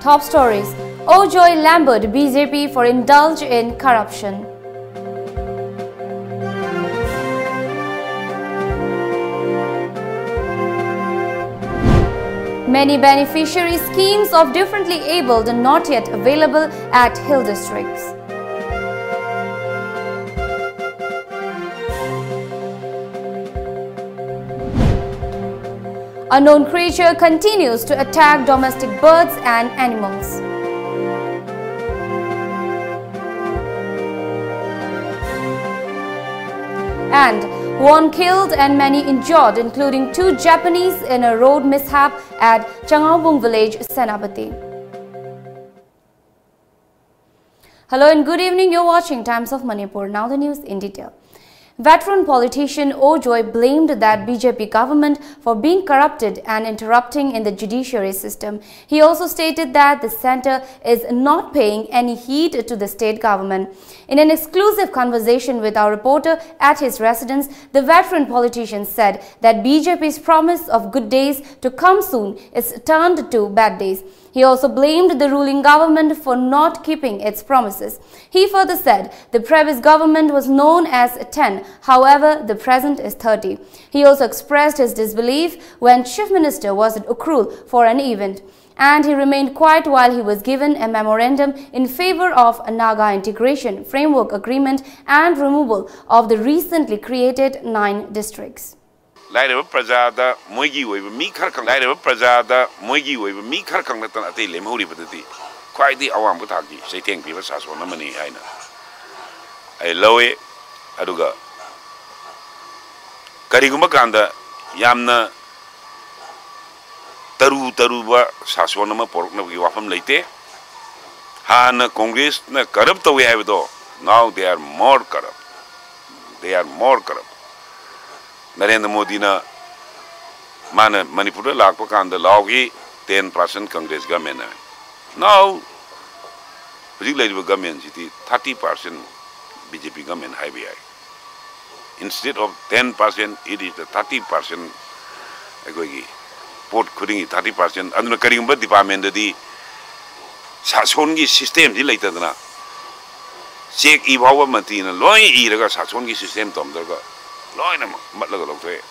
Top stories: O.Joy lambert BJP for indulge in corruption. Many beneficiary schemes of differently abled are not yet available at hill districts. Unknown creature continues to attack domestic birds and animals. And one killed and many injured, including 2 Japanese in a road mishap at Changoubung village, Senapati. Hello and good evening. You're watching Times of Manipur. Now the news in detail. Veteran politician O.Joy blamed that BJP government for being corrupted and interrupting in the judiciary system. He also stated that the centre is not paying any heed to the state government. In an exclusive conversation with our reporter at his residence, the veteran politician said that BJP's promise of good days to come soon is turned to bad days. He also blamed the ruling government for not keeping its promises. He further said the previous government was known as 10, however, the present is 30. He also expressed his disbelief when Chief Minister was at Ukrul for an event, and he remained quiet while he was given a memorandum in favor of a Naga Integration Framework Agreement and removal of the recently created 9 districts. Lairaba Prajada, Moigi Wave, me Karkang, Lairaba Prajada, Moigi Wave, me Karkang, Nathan, Lemuri, quite the Awambutaki, say, thank people, Saswana Mani, Haina. I low it, Aduga Karigumakanda, Yamna Taruba, Saswanama, Porkna, Wafam Late, Hana Congress, corrupt we have it all. Now they are more corrupt. They are more corrupt. Narendra Modi na mana Manipur lakpakanda lawgi 10% Congress government. Now, particularly government city 30% BJP government IBI. Instead of 10%, it is the 30%. Port cutting 30%. Anduna karimba department di sasongi system di later na. Check ibawa matina loy iraga sasongi system tomdaga. Loina matlaga lokte.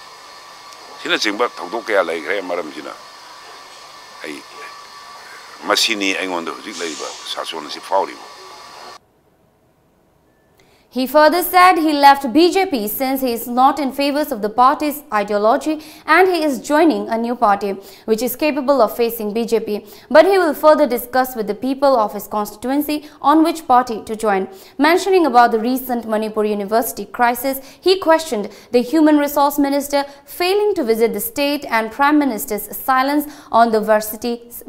Sina chingba thokdok kaya lai kare maram sina. Ai masini aingon do hujik laiba sason si fauri. He further said he left BJP since he is not in favor of the party's ideology and he is joining a new party which is capable of facing BJP. But he will further discuss with the people of his constituency on which party to join. Mentioning about the recent Manipur University crisis, he questioned the Human Resource Minister failing to visit the state and Prime Minister's silence on the varsity's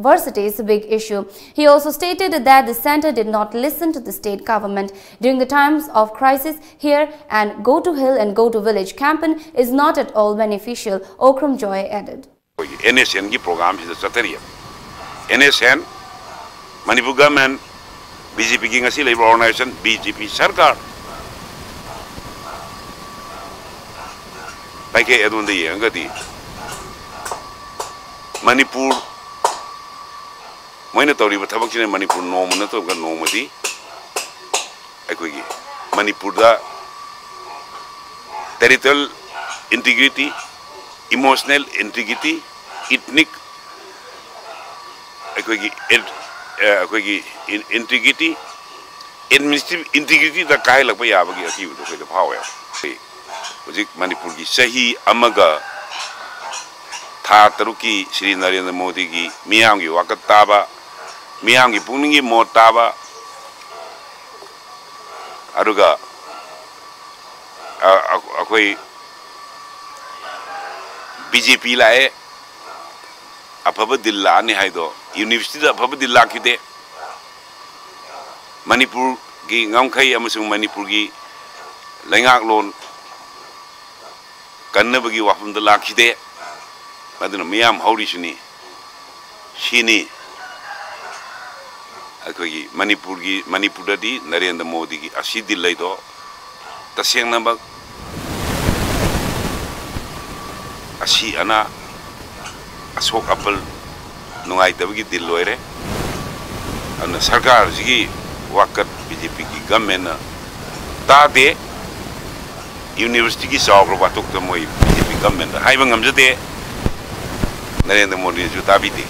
big issue. He also stated that the centre did not listen to the state government during the times of crisis here, and go to hill and go to village campaign is not at all beneficial, O.Joy added. NSN ki program is a satiriya. NSN Manipur government BJP ki ngasi labor organization BJP sarkar. Paike edun de angati Manipur moina tori ba thabak sine Manipur no mun to ga no madi aikogi Manipur da territorial integrity, emotional integrity, ethnic integrity, administrative integrity da kai lak pa yabagi aki do kai da phawe. Hojik Manipur gi sahi amaga tha taruki Shri Narendra Modi gi miyam gi wakat taba, miyam gi pungning gi mot taba. Aruga akoi BJP lae apaba dilla ni haido university da apaba dilla kite Manipur gi ngamkhai amasung Manipur gi lengak lon kannabagi wafum da lakide maduna miyam hauri shini Akogi Manipur di Narendra Modi ki asi dillai do taseng nambak asi ana asok apel nungai tabagi dilloire and sarkar ji wakat BJP ki government ta de university ki sawro batok to moi BJP government hai bangam jade Narendra Modi ju ta bi de.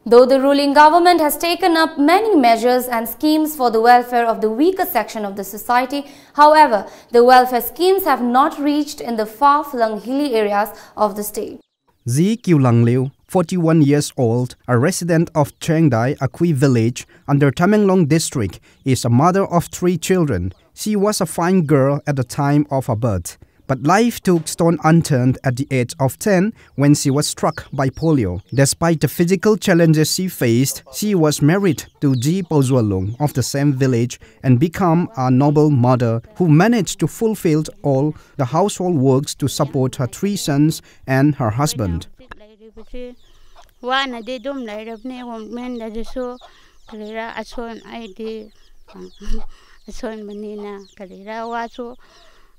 Though the ruling government has taken up many measures and schemes for the welfare of the weaker section of the society, however, the welfare schemes have not reached in the far-flung hilly areas of the state. Zi Kiulangliu, 41 years old, a resident of Chengdai Akui village under Tamenglong district, is a mother of 3 children. She was a fine girl at the time of her birth. But life took stone unturned at the age of 10 when she was struck by polio. Despite the physical challenges she faced, she was married to Ji Pozwalung of the same village and became a noble mother who managed to fulfill all the household works to support her 3 sons and her husband.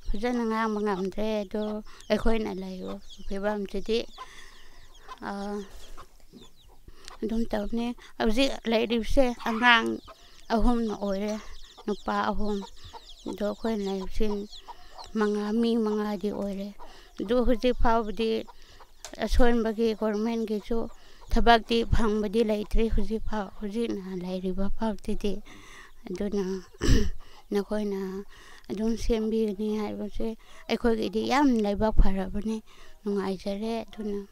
Fujana nga mangamdre do ekhoy na layo pebam chidi dum tawne auji lady se angang ahum na ore nupa ahum do khoi na sin mangami mangadi ore do huji phawdi ason bagi government ge jo thabak di bhangbadi laitre huji phaw huji na lairi ba phawti di aduna na khoi na adun sembi ni hai bose ekhoi gi di yam laibak pharabani nungaijare aduna.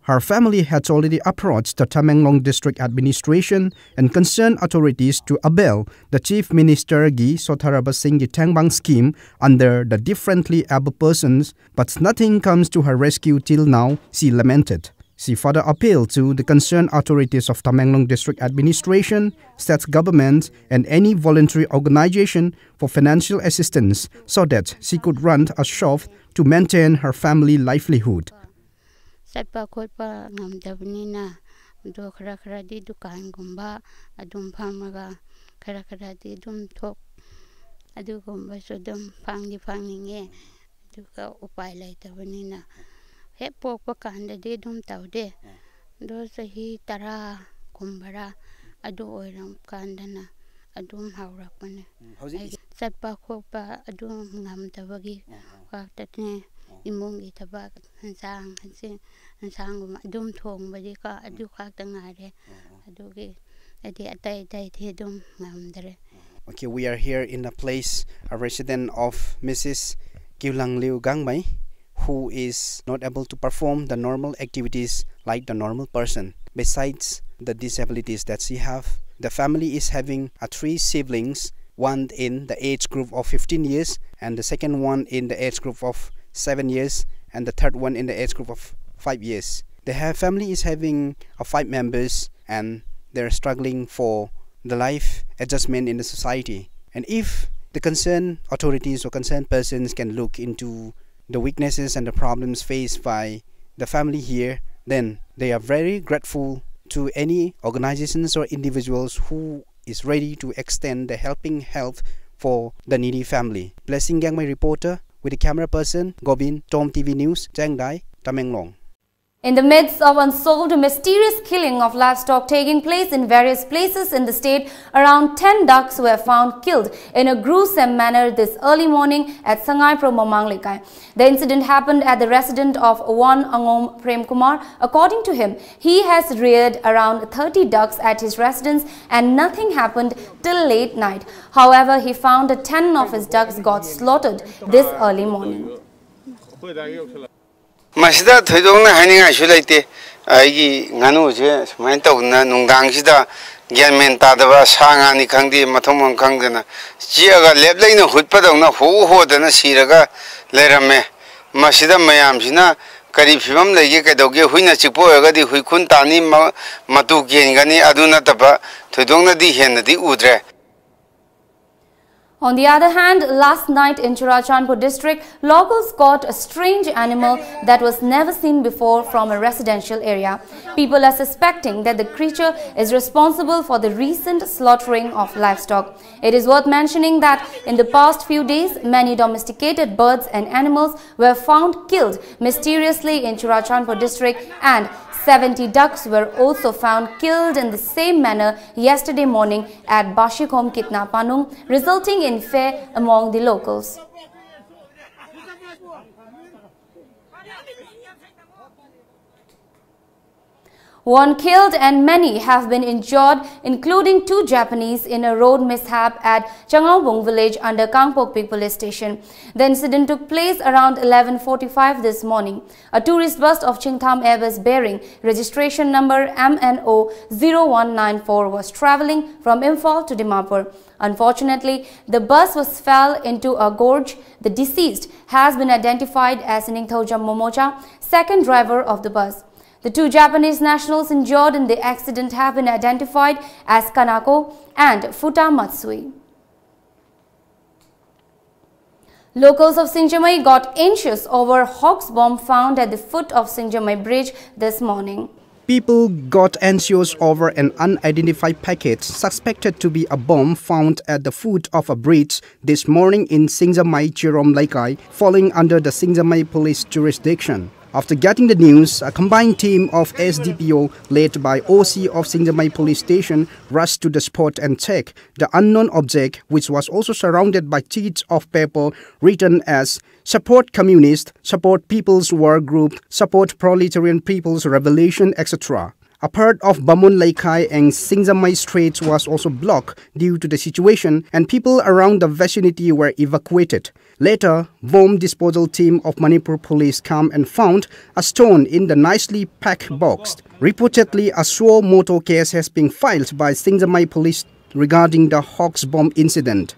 Her family had already approached the Tamenglong district administration and concerned authorities to avail the Chief Minister Gi Sotharaba Singh Tangbang scheme under the differently able persons, but nothing comes to her rescue till now, she lamented. She further appealed to the concerned authorities of Tamenglong district administration, state government and any voluntary organization for financial assistance so that she could run a shop to maintain her family livelihood. Satpa khotpa ngamdabni na do khara khara di dukan gumba adum phamaga khara khara di dum thok adu gumba so dum phangninge duka upai laitabani na he pokpa kanda di dum tawde do sahi tara kumbara adu oiram kandana adum haurakpane satpa khotpa adum ngamdabagi waktatne imungi tabak hansang hansin hansang dum thong badi ka adu khak tangare adugi adi atai tai the dum ngamdre. Okay, we are here in a place, a resident of Mrs. Kiulangliu Gangmai, who is not able to perform the normal activities like the normal person. Besides the disabilities that she have, the family is having 3 siblings, one in the age group of 15 years and the second one in the age group of 7 years and the third one in the age group of 5 years. The family is having 5 members and they're struggling for the life adjustment in the society. And if the concerned authorities or concerned persons can look into the weaknesses and the problems faced by the family here, then they are very grateful to any organizations or individuals who is ready to extend the helping help for the needy family. Blessing Gangmai reporter with the camera person Gobin, Tom TV News, Chengdai, Tamenglong. In the midst of unsolved mysterious killing of livestock taking place in various places in the state, around 10 ducks were found killed in a gruesome manner this early morning at Sangai Pro Mamanglekai. The incident happened at the residence of Wan Angom Prem Kumar. According to him, he has reared around 30 ducks at his residence and nothing happened till late night. However, he found that 10 of his ducks got slaughtered this early morning. Masida Thidong Haninga Shulate, Igi Nanuje, Mantona, Nungangsida, Yanmen Tadava, Sangani Kandi, Matomon Kangana, Giaga Leblin, Hutpadona, who than a Siraga, Lerame, Masida Mayamsina, Karifim, the Yakadogi, Huina Chipoagadi, Huikuntani, Matu Gengani, Aduna Taba, Thidonga di Hen, the Udre. On the other hand, last night in Churachandpur district, locals caught a strange animal that was never seen before from a residential area. People are suspecting that the creature is responsible for the recent slaughtering of livestock. It is worth mentioning that in the past few days, many domesticated birds and animals were found killed mysteriously in Churachandpur district, and 70 ducks were also found killed in the same manner yesterday morning at Bashikhom Kitna Panung, resulting in fear among the locals. One killed and many have been injured, including 2 Japanese in a road mishap at Changoubung village under Kangpokpi police station. The incident took place around 11:45 this morning. A tourist bus of Chingtham Airbus bearing registration number MNO 0194 was travelling from Imphal to Dimapur. Unfortunately, the bus fell into a gorge. The deceased has been identified as Ningthojam Momocha, second driver of the bus. The 2 Japanese nationals injured in the accident have been identified as Kanako and Futa Matsui. Locals of Sinjamai got anxious over hawk's bomb found at the foot of Sinjamai bridge this morning. People got anxious over an unidentified packet suspected to be a bomb found at the foot of a bridge this morning in Sinjamai Chirom Laikai, falling under the Sinjamai police jurisdiction. After getting the news, a combined team of SDPO led by OC of Sinjamai police station rushed to the spot and checked the unknown object, which was also surrounded by sheets of paper written as "Support Communist, Support People's War Group, Support Proletarian People's Revolution," etc. A part of Bamun Laikai and Sinjamai Straits was also blocked due to the situation, and people around the vicinity were evacuated. Later, bomb disposal team of Manipur police came and found a stone in the nicely packed box. Reportedly, a suo motu case has been filed by Sinjamai police regarding the hawk's bomb incident.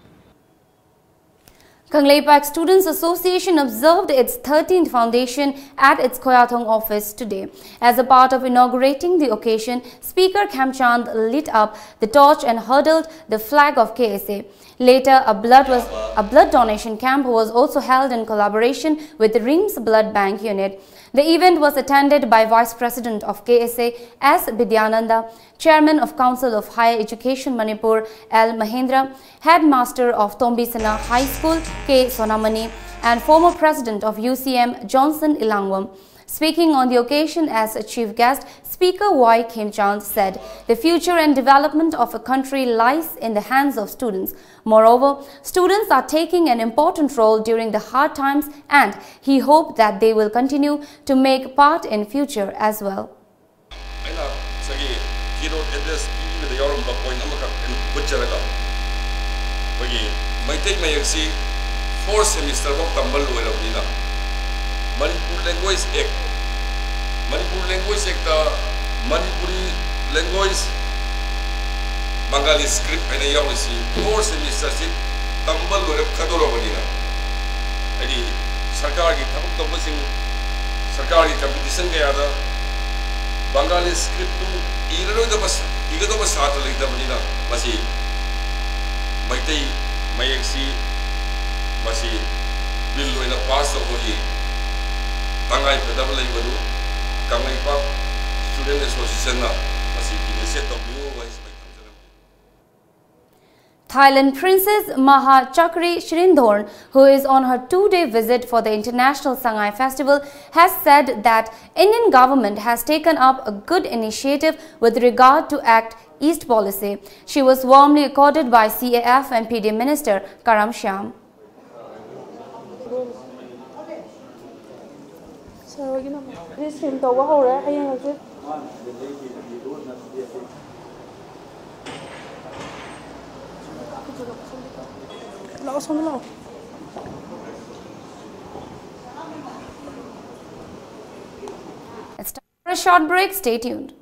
Kangleipak Students Association observed its 13th foundation at its Khoyathong office today. As a part of inaugurating the occasion, Speaker Khamchand lit up the torch and hurled the flag of KSA. Later, a blood donation camp was also held in collaboration with the RIMS Blood Bank Unit. The event was attended by Vice President of KSA S. Bidyananda, Chairman of Council of Higher Education Manipur L. Mahendra, Headmaster of Tombisana High School K. Sonamani, and former President of UCM Johnson Ilangwam. Speaking on the occasion as a chief guest, Speaker Y. Khemchand said, "The future and development of a country lies in the hands of students. Moreover, students are taking an important role during the hard times, and he hoped that they will continue to make part in future as well." Manipur Language Act, Manipuri Language, Bengali script, and a young 4 semesters in Tambal or Kadorovanina. Adi Sarkari Tapukamasing Sarkari competition Gayada Bengali script to either of us, either of us are like the Manila, Masi Maitei, Mayaxi, Masi, Bill in a pass of Holy. Tangai Pedabla Ibadu, Kangaipak Student Association, Thailand Princess Maha Chakri Shrindhorn, who is on her 2-day visit for the International Sangai Festival, has said that Indian government has taken up a good initiative with regard to Act East policy. She was warmly accorded by CAF and PD Minister Karam Shyam. It's time for a short break. Stay tuned.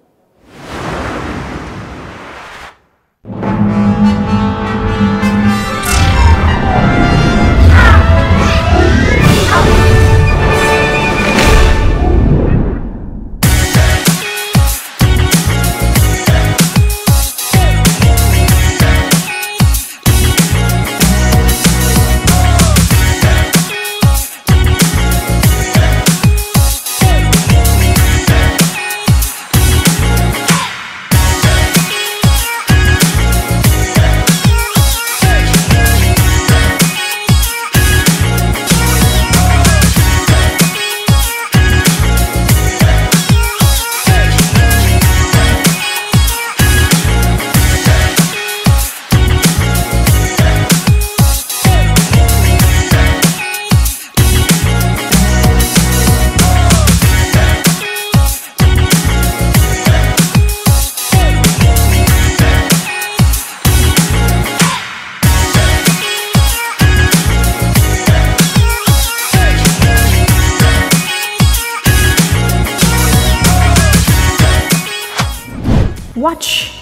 Watch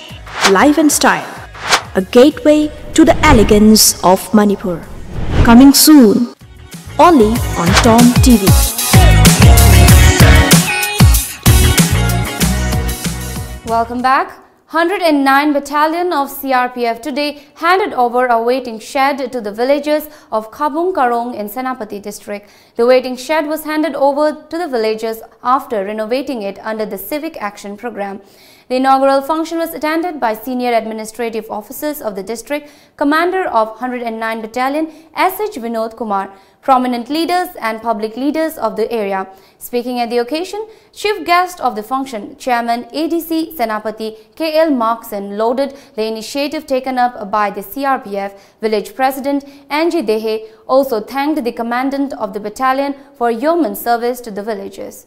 Life and Style, a gateway to the elegance of Manipur. Coming soon, only on Tom TV. Welcome back. 109 Battalion of CRPF today handed over a waiting shed to the villagers of Changoubung Karong in Senapati district. The waiting shed was handed over to the villagers after renovating it under the Civic Action Program. The inaugural function was attended by senior administrative officers of the district, Commander of 109 Battalion S.H. Vinod Kumar, prominent leaders and public leaders of the area. Speaking at the occasion, chief guest of the function, Chairman ADC Senapati K.L. Markson lauded the initiative taken up by the CRPF. Village President N.G. Dehe also thanked the commandant of the battalion for yeoman service to the villagers.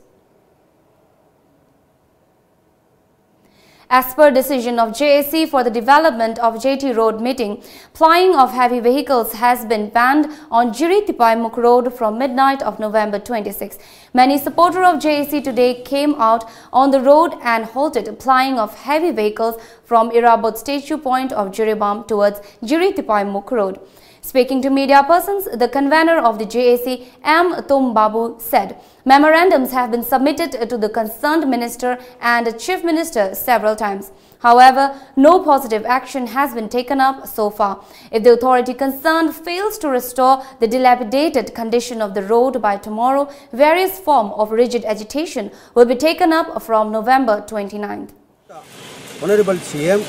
As per decision of JAC for the development of JT Road meeting, plying of heavy vehicles has been banned on Jiri-Tipaimuk Road from midnight of November 26. Many supporters of JAC today came out on the road and halted plying of heavy vehicles from Irabot Statue Point of Jiribam towards Jiri-Tipaimuk Road. Speaking to media persons, the convener of the JAC, M. Tum Babu, said, memorandums have been submitted to the concerned minister and chief minister several times. However, no positive action has been taken up so far. If the authority concerned fails to restore the dilapidated condition of the road by tomorrow, various forms of rigid agitation will be taken up from November 29th. Honorable CM,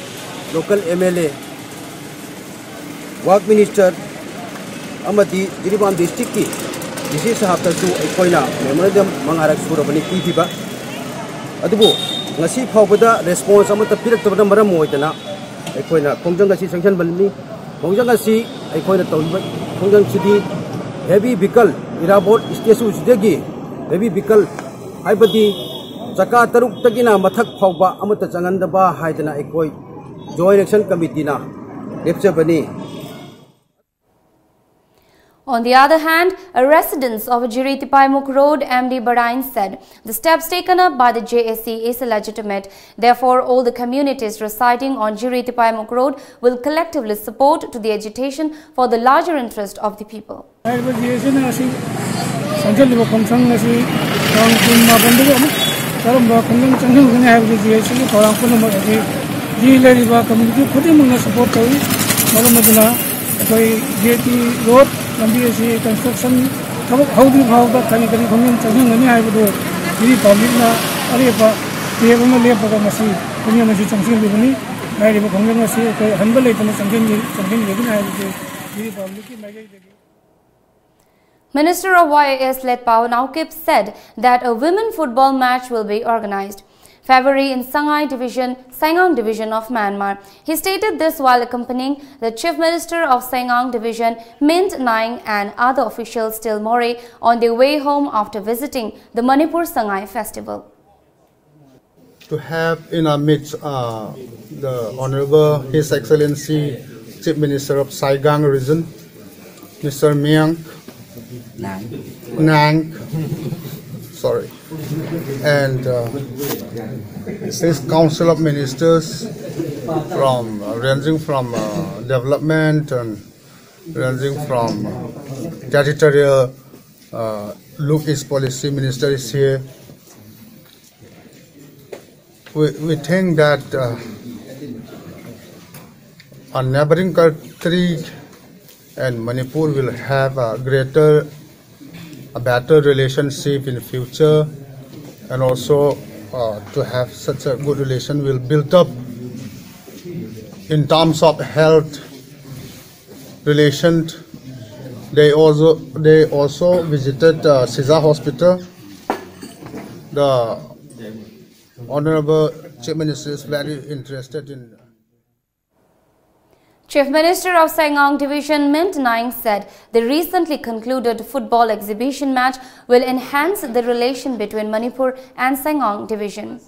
local MLA, Work Minister, Amati Jiribam District, this is after two Ecoina, memorandum Mangarak Surabani Piba. Adubu, Nasi Pabada, response Amata Pirat of the Maramoitana, Ecoina, Kongjangasi Sanction Balmi, Kongjangasi, Ecoina Tolba, Kongjang City, heavy vehicle, Irabot, Stesu Degi, heavy vehicle, Ibadi, Zaka Taruk Tagina, Matak Pauba, Amata Changandaba, Haidana Ekoi, Joint Action Committee na, Lepsabani. On the other hand, a resident of Jiri-Tipaimuk Road, MD Barain, said the steps taken up by the JAC is legitimate. Therefore, all the communities residing on Jiri-Tipaimuk Road will collectively support to the agitation for the larger interest of the people. Mandira construction how do the Kari Korean Changoubung I would do very public Arepa, the Evana Lepa Masi, Community Changoubung Livani, Mary Kongamasi, Humble and something I would do very public. Minister of YAS Letpao Naukip said that a women football match will be organized February in Sangang Division of Myanmar. He stated this while accompanying the Chief Minister of Sangang Division, Mint Naing, and other officials till More on their way home after visiting the Manipur Sangai Festival. To have in our midst the Honorable His Excellency Chief Minister of Saigang Region, Mr. Nang, sorry, and his Council of Ministers from ranging from development and ranging from territorial look is policy minister is here. We think that our neighboring country and Manipur will have a better relationship in the future, and also to have such a good relation will build up in terms of health relations. They also visited Siza Hospital. The Honorable Chief Minister is very interested in. Chief Minister of Sangang Division Mint Naing said the recently concluded football exhibition match will enhance the relation between Manipur and Sangang Division.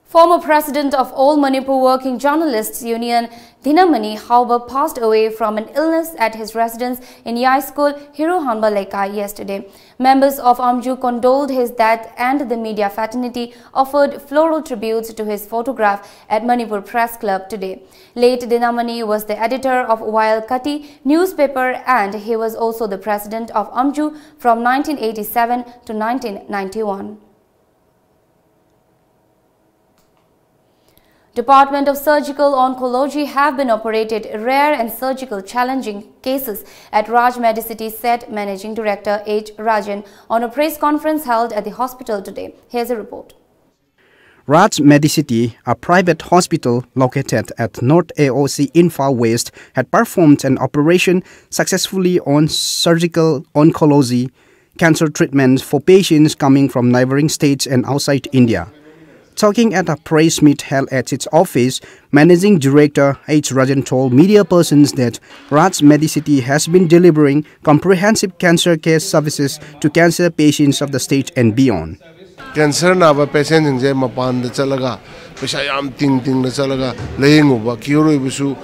Former president of All Manipur Working Journalists Union, Dinamani, however, passed away from an illness at his residence in Yai School, Hirohanba Lekai yesterday. Members of Amju condoled his death, and the media fraternity offered floral tributes to his photograph at Manipur Press Club today. Late Dinamani was the editor of Wail Kati newspaper, and he was also the president of Amju from 1987 to 1991. Department of Surgical Oncology have been operated rare and surgical challenging cases at Raj Medicity, said Managing Director H. Rajan on a press conference held at the hospital today. Here's a report. Raj Medicity, a private hospital located at North AOC Infra West, had performed an operation successfully on surgical oncology cancer treatment for patients coming from neighboring states and outside India. Talking at a press meet held at its office, Managing Director H. Rajan told media persons that Raj Medicity has been delivering comprehensive cancer care services to cancer patients of the state and beyond. Cancer nava patient in Mapan the Chalaga, Peshayam Ting the Chalaga, laying over Kiro Bisu,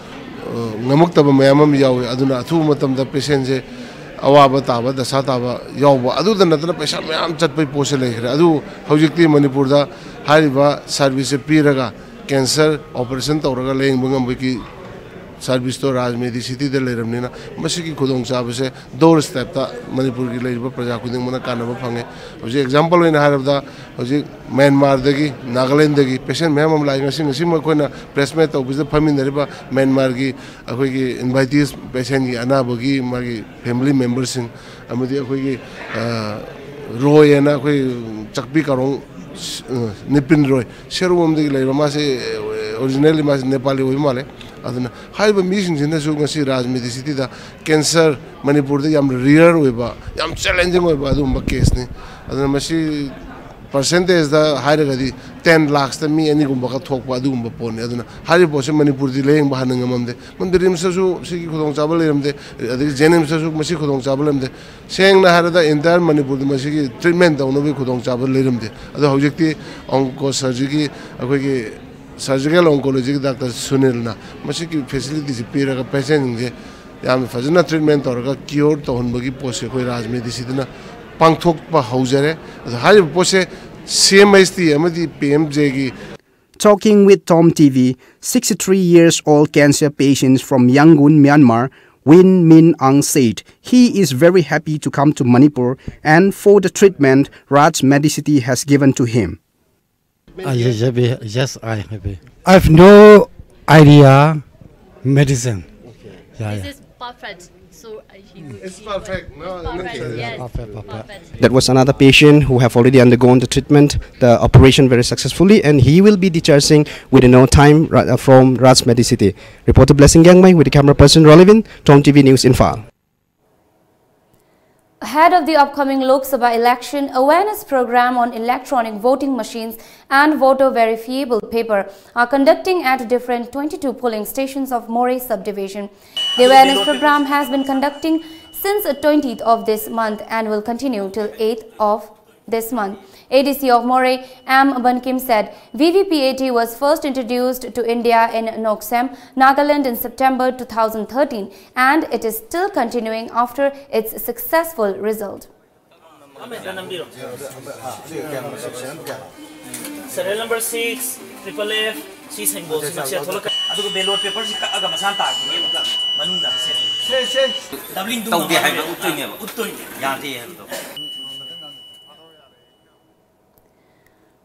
Namuktaba Mayamam Yawi, Aduna, Tumatam the patient. Awaba the Satava, Yawa, other than another patient, I am chat by Posele, Adu, Hojiki Manipurda, Hariva, Service Piraga, Cancer, Operation Toraga, laying Bungambiki, Service to Raj Medicity, the Leramina, Masiki Kudong Savase, doorstep, Manipuri labor, Prajakuding Monakana Pange, was the example in Harada, was it Myanmar Degi, Nagalandegi, patient Mamam like a Simakona, pressmet of the Pamin River, Myanmargi, Akwiki, invitees, patient Anabogi, Magi, family members in Amadi Akwiki, Roy and Akwi, Chakpikarong, Nipin Roy, Sherwom the Lamasi, originally Mas Nepali Wimale. High meetings in the Sugan Raj Medicity, the cancer, Manipur, yam rare weba, yam challenging weba, case. Mashi percentage the higher 10 lakhs to me, any Gumbaka talk Badum upon Aduna. Harry Possum Manipur delaying Bahanamam de Mundirim Sasu, Sikudong Sabalim de Jenim Sasu, Masikudong Sabalim de saying the Harada entire Manipur the Masiki treatment on Novikudong Sabalim de other objective onco surgery, a surgical oncology doctor Sunilna, Masiki facilities appear a patient in the Fazana treatment or a cure to Honbagi Pose, Raj Medicina, Pangtok Hausere, the higher Pose, CMST, Amadi PMJ. Talking with Tom TV, 63 years old cancer patient from Yangon, Myanmar, Win Min Ang said he is very happy to come to Manipur and for the treatment Raj Medicity has given to him. Yes, I happy. I have no idea medicine. Okay. Yeah, this is perfect. So it's perfect. No, perfect. Yes. Perfect. That was another patient who have already undergone the treatment, the operation very successfully, and he will be discharging within no time from Raj Medicity. Reporter Blessing Yangmai with the camera person Rolivin, Tom TV News in File. Ahead of the upcoming Lok Sabha election, awareness program on electronic voting machines and voter verifiable paper are conducting at different 22 polling stations of Moreh subdivision. The awareness program has been conducting since the 20th of this month and will continue till 8th of this month. ADC of Moreh, M. Bankim said VVPAT was first introduced to India in Noksem, Nagaland in September 2013 and it is still continuing after its successful result. Serial number 6, triple F, C symbol, ballot paper,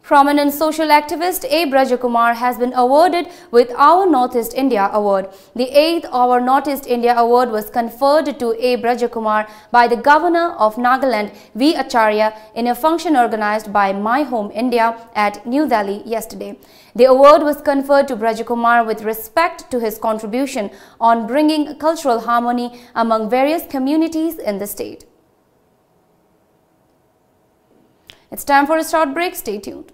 Prominent social activist A. Brajakumar has been awarded with Our Northeast India Award. The 8th Our Northeast India Award was conferred to A. Brajakumar by the Governor of Nagaland, V. Acharya, in a function organized by My Home India at New Delhi yesterday. The award was conferred to Brajakumar with respect to his contribution on bringing cultural harmony among various communities in the state. It's time for a short break. Stay tuned.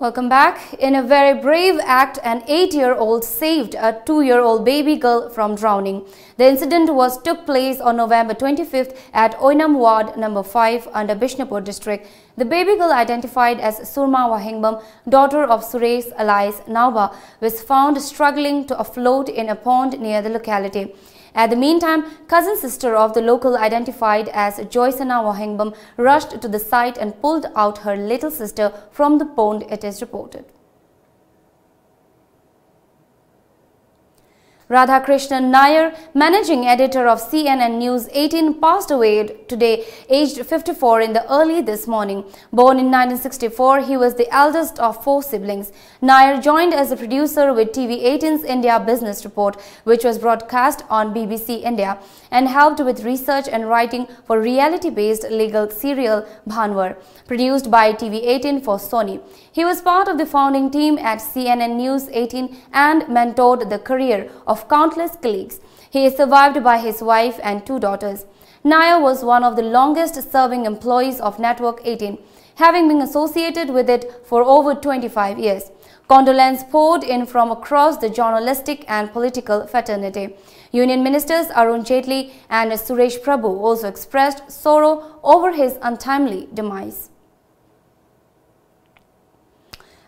Welcome back. In a very brave act, an 8-year-old saved a 2-year-old baby girl from drowning. The incident took place on November 25th at Oinam Ward number 5 under Bishnupur district. The baby girl, identified as Surma Wahingbam, daughter of Suresh alias Nauba, was found struggling to afloat in a pond near the locality. At the meantime, cousin sister of the local, identified as Joysana Wahingbam, rushed to the site and pulled out her little sister from the pond, it is reported. Radhakrishnan Nair, managing editor of CNN News 18, passed away today, aged 54, in the early this morning. Born in 1964, he was the eldest of 4 siblings. Nair joined as a producer with TV 18's India Business Report, which was broadcast on BBC India, and helped with research and writing for reality-based legal serial Bhanwar, produced by TV 18 for Sony. He was part of the founding team at CNN News 18 and mentored the career of countless colleagues. He is survived by his wife and 2 daughters. Nair was one of the longest-serving employees of Network 18, having been associated with it for over 25 years. Condolence poured in from across the journalistic and political fraternity. Union Ministers Arun Jaitley and Suresh Prabhu also expressed sorrow over his untimely demise.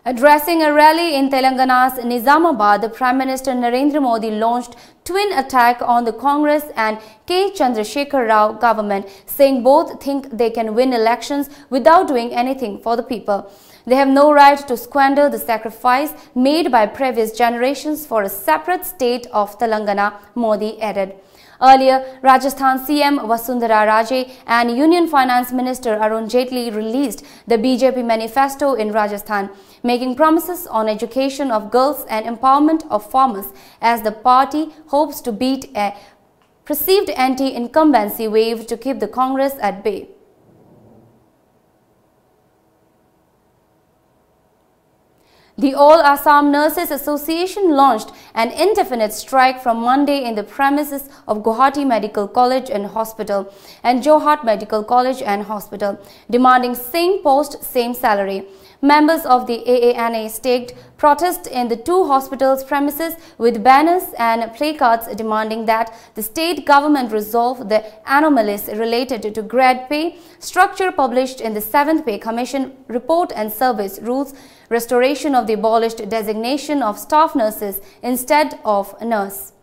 Addressing a rally in Telangana's Nizamabad, the Prime Minister Narendra Modi launched twin attack on the Congress and K. Chandrasekhar Rao government, saying both think they can win elections without doing anything for the people. They have no right to squander the sacrifice made by previous generations for a separate state of Telangana, Modi added. Earlier, Rajasthan CM Vasundhara Raje and Union Finance Minister Arun Jaitley released the BJP manifesto in Rajasthan, making promises on education of girls and empowerment of farmers, as the party hopes to beat a perceived anti-incumbency wave to keep the Congress at bay. The All Assam Nurses Association launched an indefinite strike from Monday in the premises of Guwahati Medical College and Hospital and Jorhat Medical College and Hospital, demanding same post, same salary. Members of the AANA staged protest in the 2 hospitals' premises with banners and placards demanding that the state government resolve the anomalies related to grade pay structure published in the 7th Pay Commission report and service rules, restoration of the abolished designation of staff nurses instead of nurse.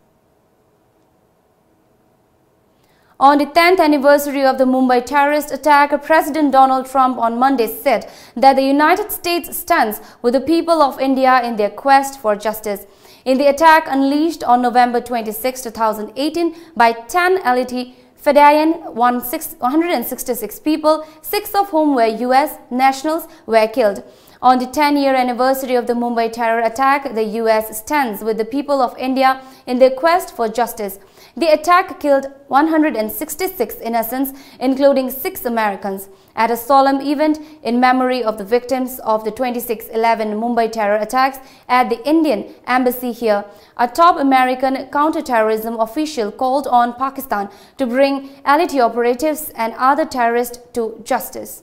On the 10th anniversary of the Mumbai terrorist attack, President Donald Trump on Monday said that the United States stands with the people of India in their quest for justice. In the attack unleashed on November 26, 2018 by 10 elite Fedayeen, 166 people, 6 of whom were US nationals, were killed. On the 10-year anniversary of the Mumbai terror attack, the US stands with the people of India in their quest for justice. The attack killed 166 innocents, including 6 Americans. At a solemn event in memory of the victims of the 26/11 Mumbai terror attacks at the Indian embassy here, a top American counterterrorism official called on Pakistan to bring elite operatives and other terrorists to justice.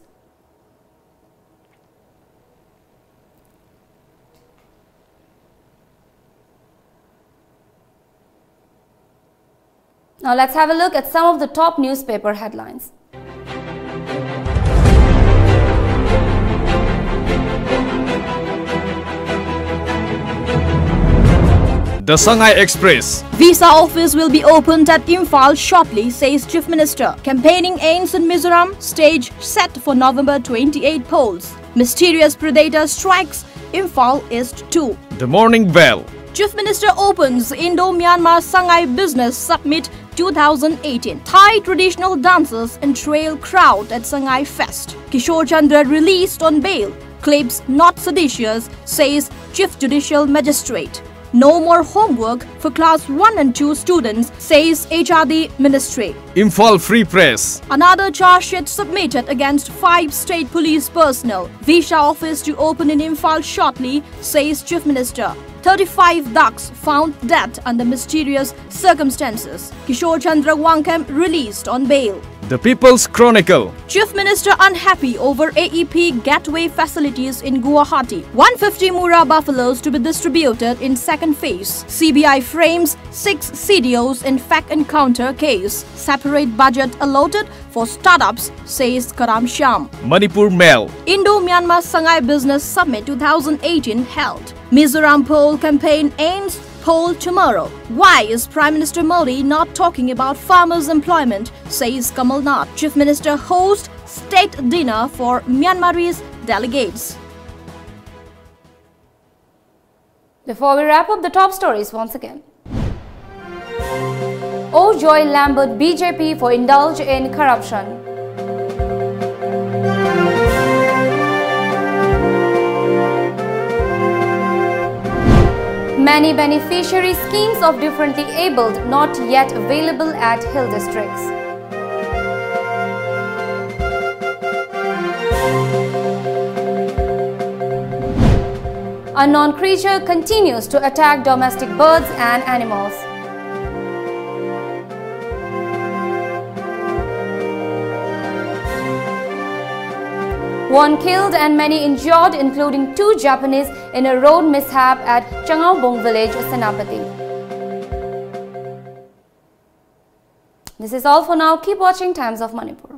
Now let's have a look at some of the top newspaper headlines. The Shanghai Express. Visa office will be opened at Imphal shortly, says Chief Minister. Campaigning ends in Mizoram, stage set for November 28 polls. Mysterious predator strikes Imphal East 2. The Morning Bell. Chief Minister opens Indo-Myanmar Shanghai Business Summit 2018. Thai traditional dancers entrail crowd at Shanghai Fest. Kishore Chandra released on bail. Clips not seditious, says Chief Judicial Magistrate. No more homework for class 1 and 2 students, says HRD Ministry. Imphal Free Press. Another charge sheet submitted against 5 state police personnel. Visa office to open in Imphal shortly, says Chief Minister. 35 ducks found dead under mysterious circumstances. Kishore Chandra Wangkam released on bail. The People's Chronicle. Chief Minister unhappy over AEP gateway facilities in Guwahati. 150 Mura buffaloes to be distributed in second phase. CBI frames 6 CDOs in fact encounter case. Separate budget allotted for startups, says Karam Sham. Manipur Mail. Indo-Myanmar Sangai Business Summit 2018 held. Mizoram poll campaign ends. Poll tomorrow. Why is Prime Minister Modi not talking about farmers' employment, says Kamal Nath. Chief Minister hosts state dinner for Myanmarese delegates. Before we wrap up the top stories once again. O.Joy lambert BJP for indulge in corruption. Many beneficiary schemes of differently abled not yet available at hill districts. Unknown creature continues to attack domestic birds and animals. One killed and many injured, including 2 Japanese, in a road mishap at Changoubung village, Senapati. This is all for now. Keep watching Times of Manipur.